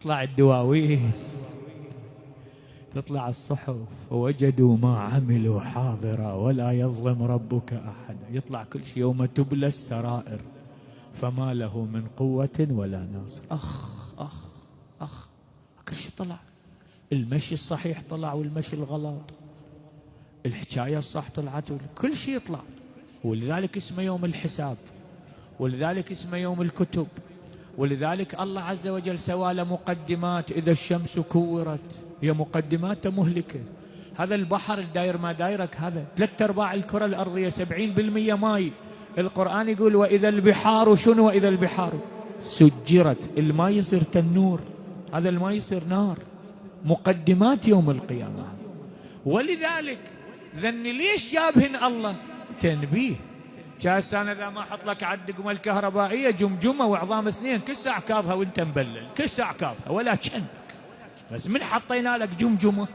تطلع الدواوين، تطلع الصحف، ووجدوا ما عملوا حاضرا ولا يظلم ربك أحدا. يطلع كل شيء. يوم تبلى السرائر فما له من قوة ولا ناصر. أخ كل شيء طلع. المشي الصحيح طلع والمشي الغلط، الحكاية الصح طلعت، كل شيء يطلع. ولذلك اسمه يوم الحساب، ولذلك اسمه يوم الكتب، ولذلك الله عز وجل سوى له مقدمات. إذا الشمس كورت، هي مقدمات مهلكة. هذا البحر الداير ما دايرك، هذا 3/4 الكرة الأرضية 70% ماي. القرآن يقول وإذا البحار، شنو وإذا البحار سجرت، الماء يصير تنور، هذا الماء يصير نار. مقدمات يوم القيامة. ولذلك ذني ليش جابهن الله؟ تنبيه. جاس انا اذا ما احط لك على الدقمه الكهربائيه جمجمه وعظام اثنين كل ساعه كاظها وانت مبلل، كل ساعه كاظها ولا كأنك. بس من حطينا لك جمجمه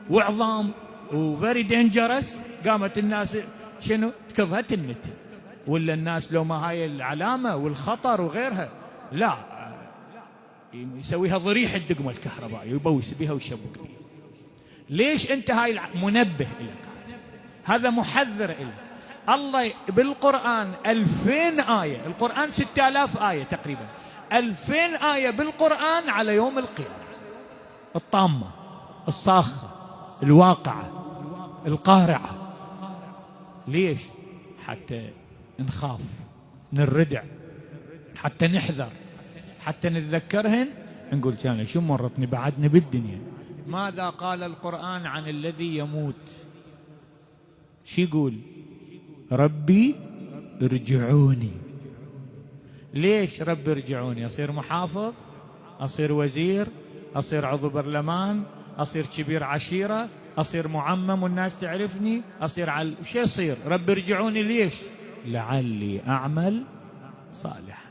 وعظام وفيري دينجرس، قامت الناس شنو تكظها تنت. ولا الناس لو ما هاي العلامه والخطر وغيرها، لا يسويها ضريح الدقمه الكهربائيه ويبوس بها ويشبك بها. ليش انت هاي منبه لك، هذا محذر لك. الله بالقرآن 2000 آية، القرآن 6000 آية تقريبا، 2000 آية بالقرآن على يوم القيامة، الطامة الصاخة الواقعة القارعة. ليش؟ حتى نخاف، نردع، حتى نحذر، حتى نتذكرهن، نقول كان شو مرتني بعدني بالدنيا. ماذا قال القرآن عن الذي يموت؟ شو يقول؟ ربي ارجعوني. ليش ربي ارجعوني؟ أصير محافظ، أصير وزير، أصير عضو برلمان، أصير كبير عشيرة، أصير معمم والناس تعرفني، أصير شو يصير؟ ربي ارجعوني ليش؟ لعلي أعمل صالحا.